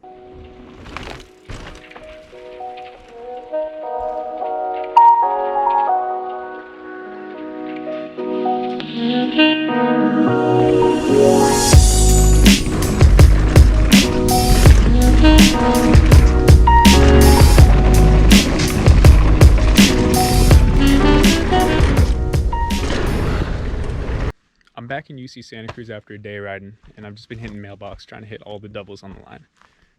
I'm back in UC Santa Cruz after a day riding, and I've just been hitting Mailbox, trying to hit all the doubles on the line.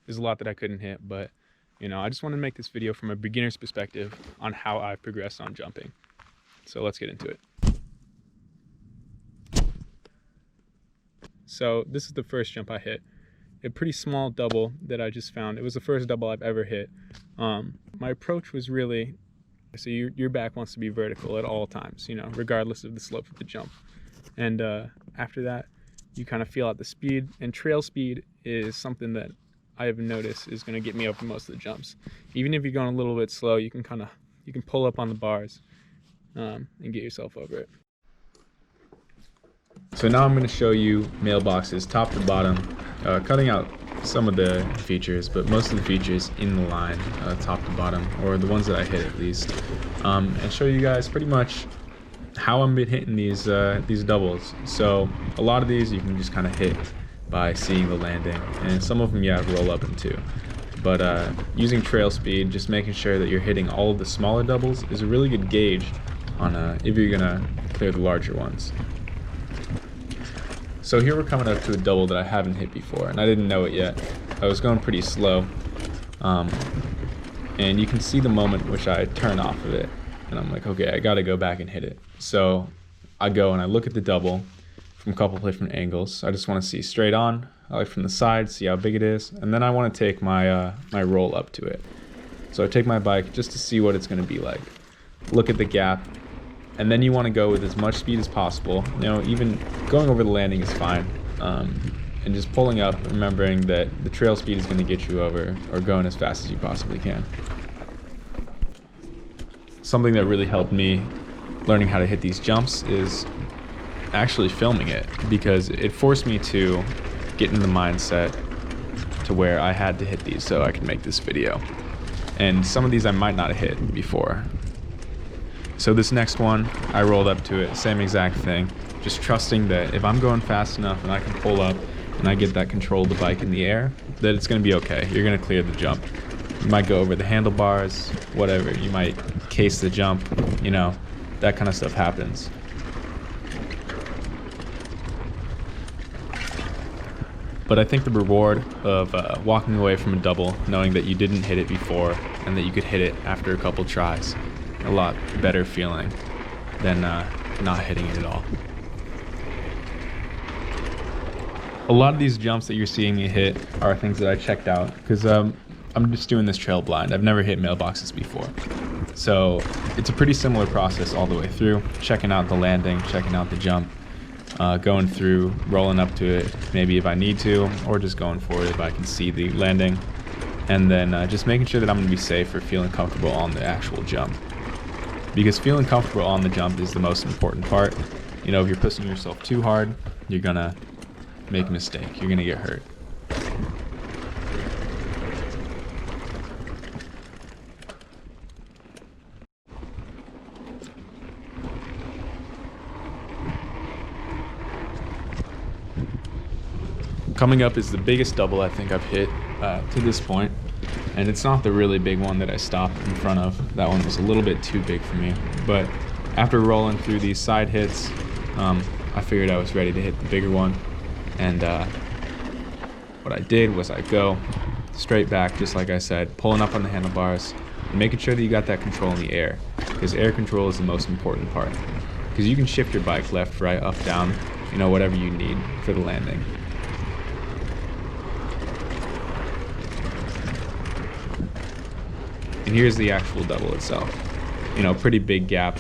There's a lot that I couldn't hit, but I just want to make this video from a beginner's perspective on how I've progressed on jumping. So let's get into it. So this is the first jump I hit. A pretty small double that I just found. It was the first double I've ever hit. My approach was really, so your back wants to be vertical at all times, regardless of the slope of the jump. And after that, you kind of feel out the speed, and trail speed is something that I have noticed is going to get me over most of the jumps. Even if you're going a little bit slow, you can pull up on the bars and get yourself over it. So now I'm going to show you Mailboxes top to bottom, cutting out some of the features, but most of the features in the line, top to bottom, or the ones that I hit at least, and show you guys pretty much how I'm been hitting these doubles. So a lot of these you can just kind of hit by seeing the landing, and some of them roll up into. But using trail speed, just making sure that you're hitting all of the smaller doubles is a really good gauge on if you're gonna clear the larger ones. So here we're coming up to a double that I haven't hit before, and I didn't know it yet. I was going pretty slow, and you can see the moment which I turn off of it, and I'm like, okay, I gotta go back and hit it. So I go and I look at the double from a couple different angles. I just want to see straight on, I like from the side, see how big it is, and then I want to take my my roll up to it. So I take my bike just to see what it's going to be like. Look at the gap, and then you want to go with as much speed as possible. Even going over the landing is fine, and just pulling up, remembering that the trail speed is going to get you over, or going as fast as you possibly can. Something that really helped me learning how to hit these jumps is actually filming it, because it forced me to get in the mindset to where I had to hit these so I could make this video. And some of these I might not have hit before. So this next one, I rolled up to it, same exact thing, just trusting that if I'm going fast enough and I can pull up and I get that control of the bike in the air, that it's going to be okay. You're going to clear the jump. You might go over the handlebars, whatever. You might case the jump, that kind of stuff happens. But I think the reward of walking away from a double, knowing that you didn't hit it before and that you could hit it after a couple tries, a lot better feeling than not hitting it at all. A lot of these jumps that you're seeing me hit are things that I checked out, because I'm just doing this trail blind. I've never hit Mailboxes before. So it's a pretty similar process all the way through, checking out the landing, checking out the jump, going through, rolling up to it, maybe if I need to, or just going for it if I can see the landing, and then just making sure that I'm going to be safe or feeling comfortable on the actual jump. Because feeling comfortable on the jump is the most important part. If you're pushing yourself too hard, you're going to make a mistake. You're going to get hurt. Coming up is the biggest double I think I've hit to this point, and it's not the really big one that I stopped in front of. That one was a little bit too big for me, but after rolling through these side hits, I figured I was ready to hit the bigger one, and what I did was I go straight back, just like I said, pulling up on the handlebars, and making sure that you got that control in the air, because air control is the most important part, because you can shift your bike left, right, up, down, whatever you need for the landing. And here's the actual double itself. Pretty big gap,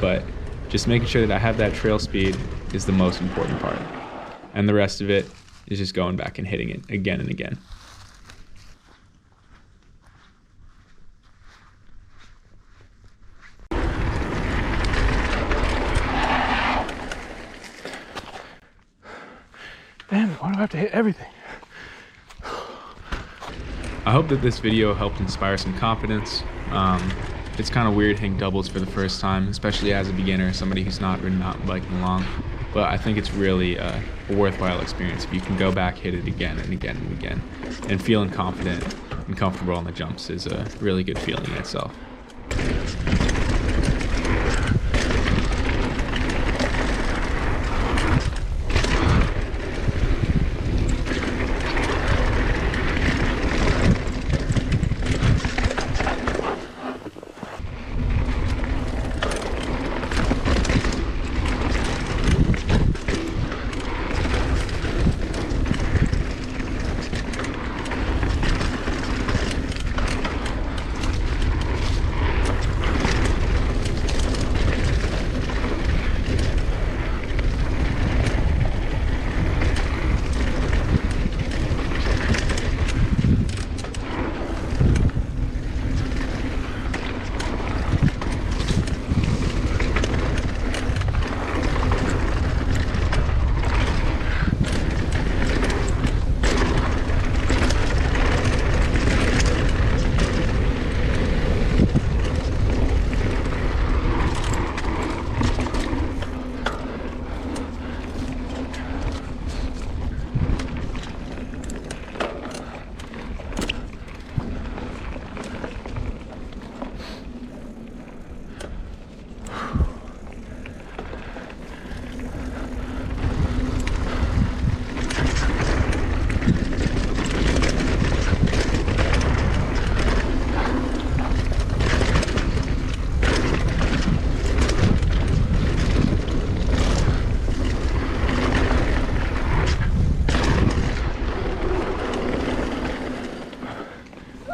but just making sure that I have that trail speed is the most important part. And the rest of it is just going back and hitting it again and again. Damn it, why do I have to hit everything? I hope that this video helped inspire some confidence. It's kind of weird hitting doubles for the first time, especially as a beginner, somebody who's not ridden mountain biking long. But I think it's really a worthwhile experience if you can go back, hit it again and again and again. And feeling confident and comfortable on the jumps is a really good feeling in itself.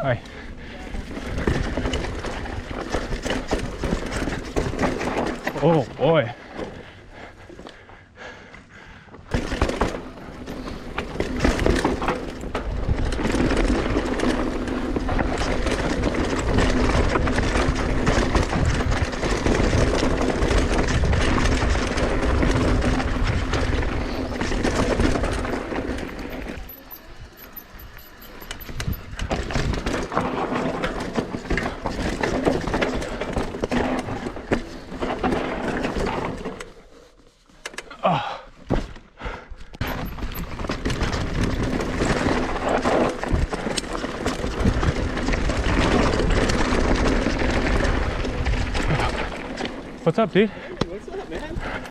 Hi. Oh boy. What's up, dude?